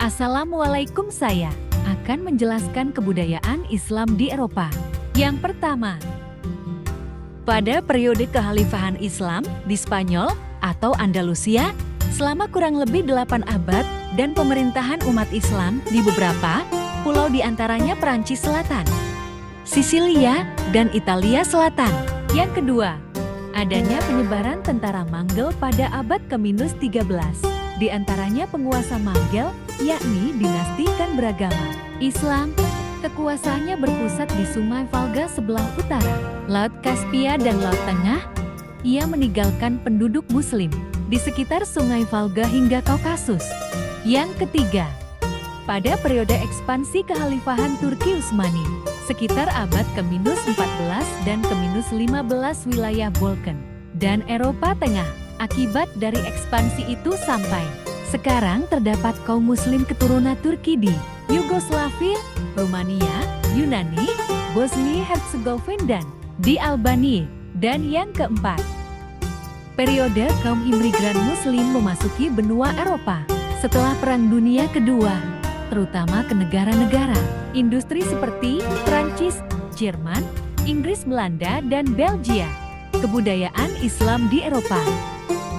Assalamualaikum, saya akan menjelaskan kebudayaan Islam di Eropa. Yang pertama, pada periode kekhalifahan Islam di Spanyol atau Andalusia selama kurang lebih 8 abad dan pemerintahan umat Islam di beberapa pulau di antaranya Perancis Selatan, Sisilia, dan Italia Selatan. Yang kedua, adanya penyebaran tentara Manggel pada abad ke-13. Di antaranya penguasa Manggel, yakni dinasti kan beragama Islam. Kekuasaannya berpusat di Sungai Volga sebelah utara, Laut Kaspia dan Laut Tengah. Ia meninggalkan penduduk Muslim di sekitar Sungai Volga hingga Kaukasus. Yang ketiga, pada periode ekspansi kekhalifahan Turki Utsmani, sekitar abad ke-14 dan ke-15 wilayah Balkan dan Eropa Tengah. Akibat dari ekspansi itu sampai sekarang terdapat kaum muslim keturunan Turki di Yugoslavia, Rumania, Yunani, Bosnia-Herzegovina, dan di Albania. Dan yang keempat, periode kaum imigran muslim memasuki benua Eropa setelah Perang Dunia Kedua, terutama ke negara-negara industri seperti Prancis, Jerman, Inggris, Belanda, dan Belgia. Kebudayaan Islam di Eropa.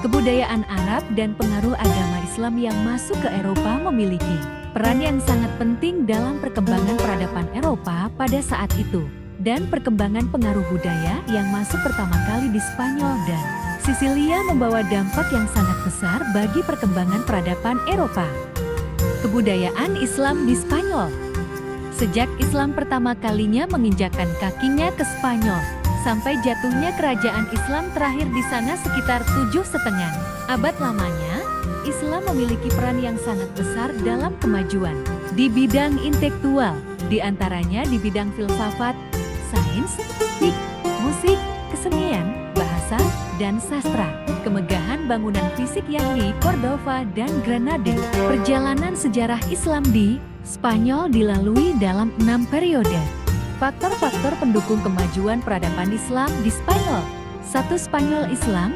Kebudayaan Arab dan pengaruh agama Islam yang masuk ke Eropa memiliki peran yang sangat penting dalam perkembangan peradaban Eropa pada saat itu, dan perkembangan pengaruh budaya yang masuk pertama kali di Spanyol dan Sisilia membawa dampak yang sangat besar bagi perkembangan peradaban Eropa. Kebudayaan Islam di Spanyol. Sejak Islam pertama kalinya menginjakkan kakinya ke Spanyol, sampai jatuhnya kerajaan Islam terakhir di sana sekitar 7,5 abad lamanya, Islam memiliki peran yang sangat besar dalam kemajuan di bidang intelektual, di antaranya di bidang filsafat, sains, musik, kesenian, bahasa, dan sastra. Kemegahan bangunan fisik yakni Cordova dan Granada. Perjalanan sejarah Islam di Spanyol dilalui dalam 6 periode. Faktor-faktor pendukung kemajuan peradaban Islam di Spanyol. 1. Spanyol Islam.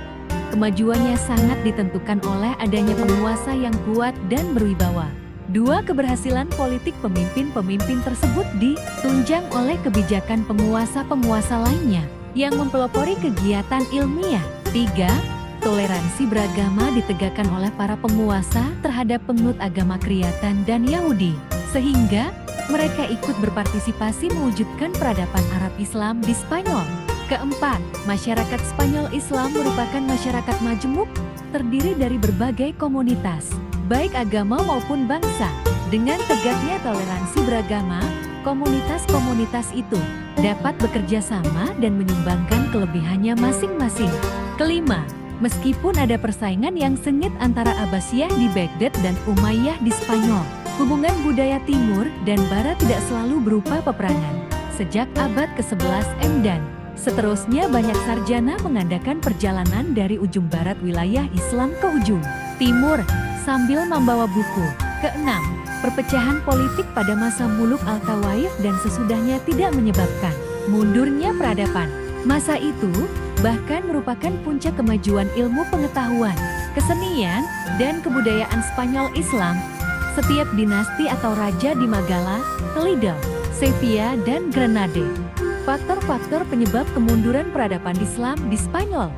Kemajuannya sangat ditentukan oleh adanya penguasa yang kuat dan berwibawa. 2. Keberhasilan politik pemimpin-pemimpin tersebut ditunjang oleh kebijakan penguasa-penguasa lainnya yang mempelopori kegiatan ilmiah. 3. Toleransi beragama ditegakkan oleh para penguasa terhadap penganut agama Kristen dan Yahudi, sehingga mereka ikut berpartisipasi mewujudkan peradaban Arab Islam di Spanyol. Keempat, masyarakat Spanyol Islam merupakan masyarakat majemuk, terdiri dari berbagai komunitas, baik agama maupun bangsa. Dengan tegaknya toleransi beragama, komunitas-komunitas itu dapat bekerja sama dan menyumbangkan kelebihannya masing-masing. Kelima, meskipun ada persaingan yang sengit antara Abbasiyah di Baghdad dan Umayyah di Spanyol, hubungan budaya timur dan barat tidak selalu berupa peperangan. Sejak abad ke-11 dan seterusnya banyak sarjana mengadakan perjalanan dari ujung barat wilayah Islam ke ujung timur sambil membawa buku. Keenam, perpecahan politik pada masa Muluk Al-Tawaif dan sesudahnya tidak menyebabkan mundurnya peradaban. Masa itu bahkan merupakan puncak kemajuan ilmu pengetahuan, kesenian, dan kebudayaan Spanyol Islam. Setiap dinasti atau raja di Magala, Toledo, Sevilla, dan Granada. Faktor-faktor penyebab kemunduran peradaban Islam di Spanyol.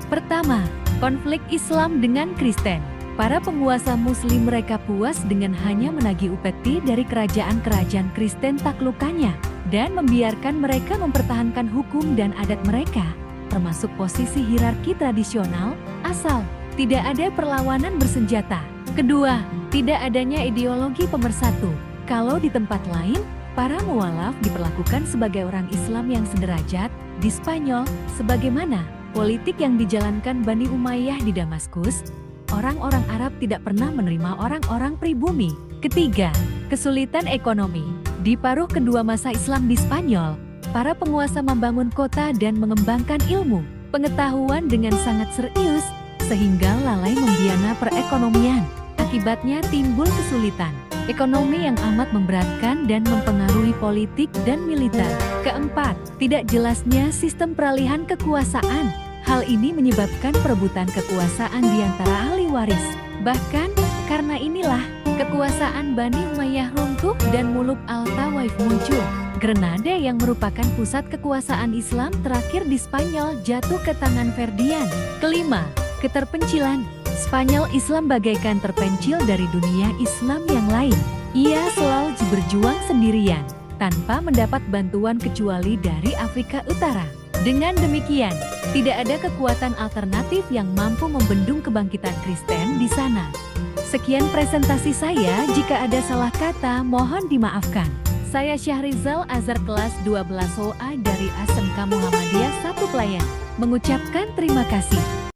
Pertama, konflik Islam dengan Kristen. Para penguasa Muslim mereka puas dengan hanya menagih upeti dari kerajaan-kerajaan Kristen taklukannya dan membiarkan mereka mempertahankan hukum dan adat mereka, termasuk posisi hierarki tradisional, asal tidak ada perlawanan bersenjata. Kedua, tidak adanya ideologi pemersatu. Kalau di tempat lain, para mualaf diperlakukan sebagai orang Islam yang sederajat, di Spanyol, sebagaimana politik yang dijalankan Bani Umayyah di Damaskus, orang-orang Arab tidak pernah menerima orang-orang pribumi. Ketiga, kesulitan ekonomi. Di paruh kedua masa Islam di Spanyol, para penguasa membangun kota dan mengembangkan ilmu pengetahuan dengan sangat serius, sehingga lalai membiana perekonomian. Akibatnya timbul kesulitan ekonomi yang amat memberatkan dan mempengaruhi politik dan militer. Keempat, tidak jelasnya sistem peralihan kekuasaan. Hal ini menyebabkan perebutan kekuasaan di antara ahli waris. Bahkan, karena inilah, Kekuasaan Bani Umayyah runtuh dan Muluk Al-Tawaif muncul. Grenada yang merupakan pusat kekuasaan Islam terakhir di Spanyol jatuh ke tangan Ferdinand. Kelima, keterpencilan. Spanyol Islam bagaikan terpencil dari dunia Islam yang lain. Ia selalu berjuang sendirian, tanpa mendapat bantuan kecuali dari Afrika Utara. Dengan demikian, tidak ada kekuatan alternatif yang mampu membendung kebangkitan Kristen di sana. Sekian presentasi saya, jika ada salah kata mohon dimaafkan. Saya Syahrizal Azhar kelas 12 OA dari SMK Muhammadiyah 1 Pelayan, mengucapkan terima kasih.